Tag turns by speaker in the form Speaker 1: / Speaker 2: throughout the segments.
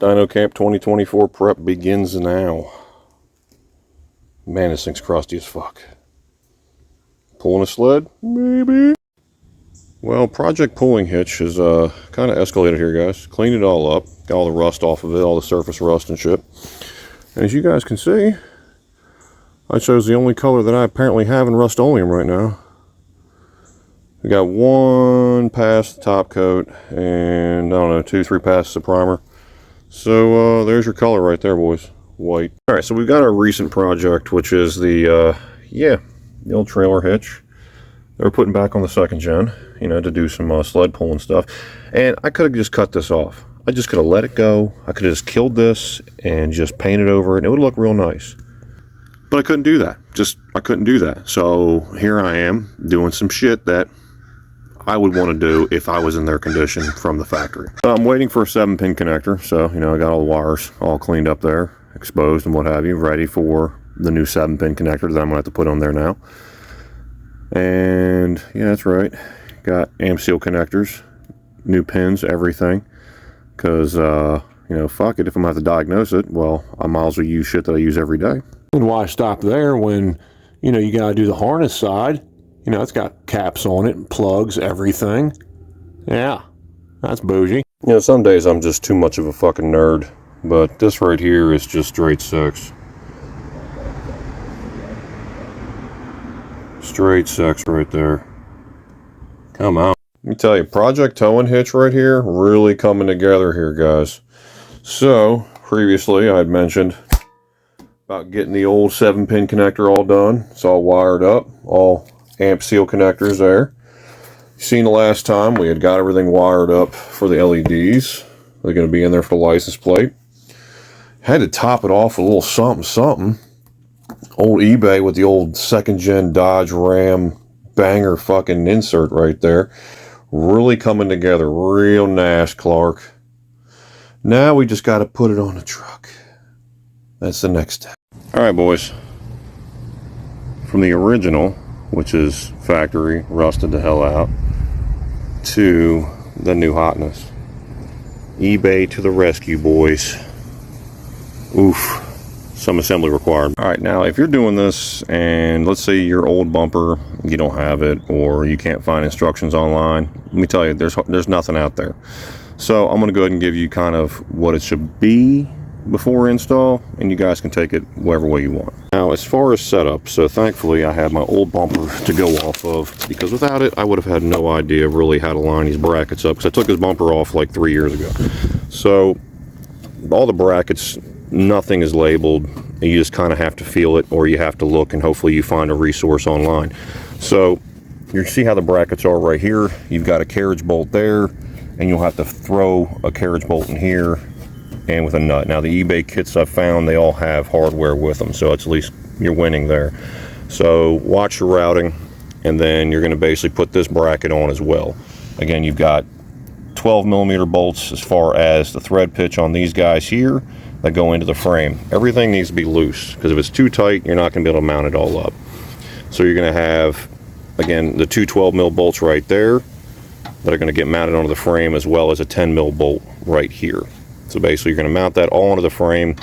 Speaker 1: Dyno Camp 2024 prep begins now. Man, this thing's crusty as fuck. Pulling a sled? Maybe. Well, project pulling hitch is kind of escalated here, guys. Cleaned it all up. Got all the rust off of it, all the surface rust and shit. And as you guys can see, I chose the only color that I apparently have in Rust-Oleum right now. We got one pass the top coat and, I don't know, 2-3 passes of primer. So there's your color right there, boys. White. Alright, so we've got our recent project, which is the old trailer hitch. They were putting back on the second gen, you know, to do some sled pulling stuff. And I could have just cut this off. I just could have let it go. I could have just killed this and just painted over it, and it would look real nice. But I couldn't do that. I couldn't do that. So here I am doing some shit that I would want to do if I was in their condition from the factory. So I'm waiting for a 7-pin connector. So, you know, I got all the wires all cleaned up there, exposed and what have you, ready for the new 7-pin connector that I'm going to have to put on there now. And yeah, that's right. Got amp seal connectors, new pins, everything. Because, you know, fuck it. If I'm going to have to diagnose it, well, I might as well use shit that I use every day. And why stop there when, you know, you got to do the harness side? You know, it's got caps on it, plugs, everything. Yeah, that's bougie. You know, some days I'm just too much of a fucking nerd, but this right here is just straight sex. Straight sex right there. Come on. Let me tell you, project towing hitch right here, really coming together here, guys. So, previously I had mentioned about getting the old 7-pin connector all done. It's all wired up, all amp seal connectors there. Seen the last time we had got everything wired up for the LEDs. They're going to be in there for the license plate. Had to top it off with a little something. Old eBay with the old 2nd gen Dodge Ram banger fucking insert right there. Really coming together, real Nash Clark. Now we just got to put it on the truck. That's the next step. Alright, boys. From the original, which is factory, rusted the hell out, to the new hotness. eBay to the rescue, boys. Oof. Some assembly required. Alright, now if you're doing this and let's say your old bumper, you don't have it, or you can't find instructions online, let me tell you, there's nothing out there. So I'm going to go ahead and give you kind of what it should be before install, and you guys can take it whatever way you want. Now, as far as setup, so thankfully I have my old bumper to go off of, because without it I would have had no idea really how to line these brackets up, because I took this bumper off like 3 years ago. So all the brackets, nothing is labeled. You just kind of have to feel it, or you have to look, and hopefully you find a resource online. So you see how the brackets are right here. You've got a carriage bolt there, and you'll have to throw a carriage bolt in here and with a nut. Now the eBay kits I've found, they all have hardware with them, so it's at least you're winning there. So watch your routing, and then you're going to basically put this bracket on as well. Again, you've got 12mm bolts as far as the thread pitch on these guys here that go into the frame. Everything needs to be loose, because if it's too tight, you're not going to be able to mount it all up. So you're going to have, again, the two 12mm bolts right there that are going to get mounted onto the frame, as well as a 10mm bolt right here. So basically you're going to mount that all onto the frame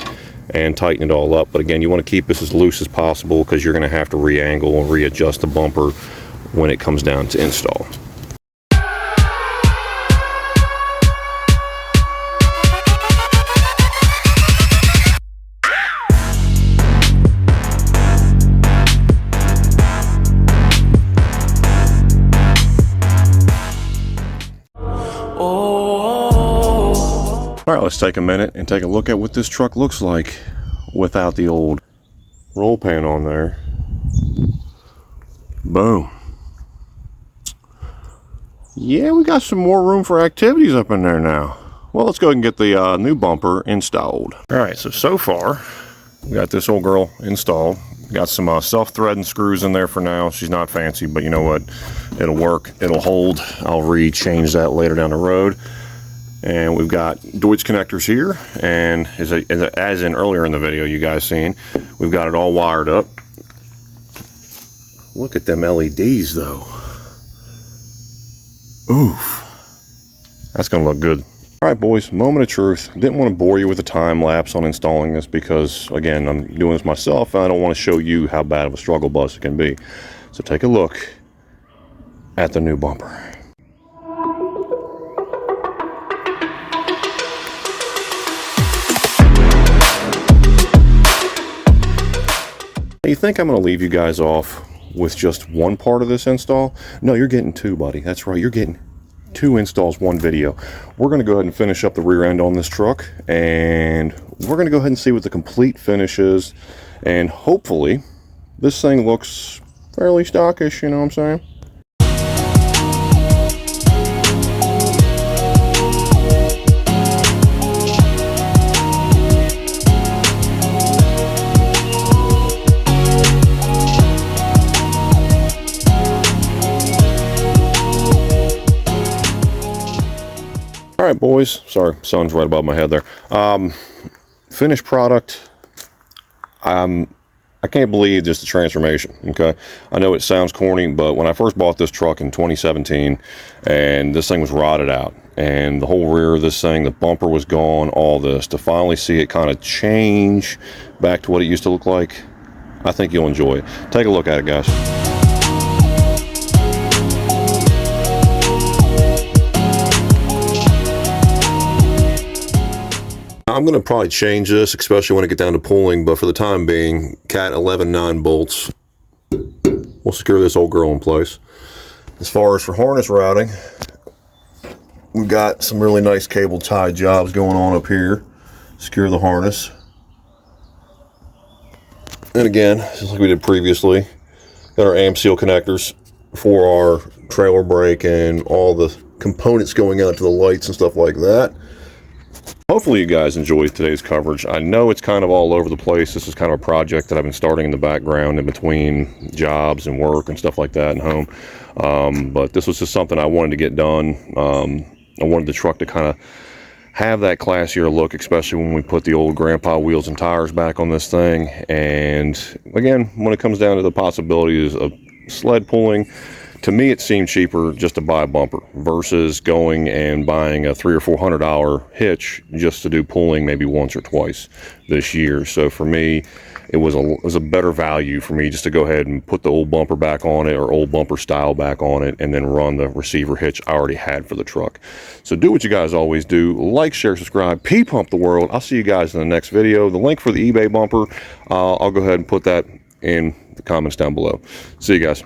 Speaker 1: and tighten it all up. But again, you want to keep this as loose as possible, because you're going to have to re-angle and readjust the bumper when it comes down to install. Alright, let's take a minute and take a look at what this truck looks like without the old roll pan on there. Boom. Yeah, we got some more room for activities up in there now. Well, let's go ahead and get the new bumper installed. Alright, so far, we got this old girl installed. Got some self-threading screws in there for now. She's not fancy, but you know what? It'll work. It'll hold. I'll re-change that later down the road. And we've got Deutsch connectors here, and as in earlier in the video you guys seen, we've got it all wired up. Look at them LEDs though. Oof. That's gonna look good. All right, boys, moment of truth. Didn't want to bore you with a time lapse on installing this because, again, I'm doing this myself and I don't want to show you how bad of a struggle bus it can be. So take a look at the new bumper. You think I'm going to leave you guys off with just one part of this install? No, you're getting two, buddy. That's right, you're getting two installs, one video. We're going to go ahead and finish up the rear end on this truck, and we're going to go ahead and see what the complete finish is, and hopefully this thing looks fairly stockish, you know what I'm saying? All right, boys. Sorry, sun's right above my head there. Finished product. I can't believe just the transformation. Okay, I know it sounds corny, but when I first bought this truck in 2017, and this thing was rotted out, and the whole rear of this thing, the bumper was gone, all this, to finally see it kind of change back to what it used to look like, I think you'll enjoy it. Take a look at it, guys. I'm going to probably change this, especially when I get down to pulling, but for the time being, Cat 11 9 bolts will secure this old girl in place. As far as for harness routing, we've got some really nice cable tie jobs going on up here. Secure the harness. And again, just like we did previously, got our AM seal connectors for our trailer brake and all the components going out to the lights and stuff like that. Hopefully you guys enjoyed today's coverage. I know it's kind of all over the place. This is kind of a project that I've been starting in the background in between jobs and work and stuff like that and home. But this was just something I wanted to get done. I wanted the truck to kind of have that classier look, especially when we put the old grandpa wheels and tires back on this thing. And again, when it comes down to the possibilities of sled pulling, to me, it seemed cheaper just to buy a bumper versus going and buying a $300 or $400 hitch just to do pulling maybe once or twice this year. So for me, it was a better value for me just to go ahead and put the old bumper back on it, or old bumper style back on it, and then run the receiver hitch I already had for the truck. So do what you guys always do. Like, share, subscribe, P-Pump the world. I'll see you guys in the next video. The link for the eBay bumper, I'll go ahead and put that in the comments down below. See you guys.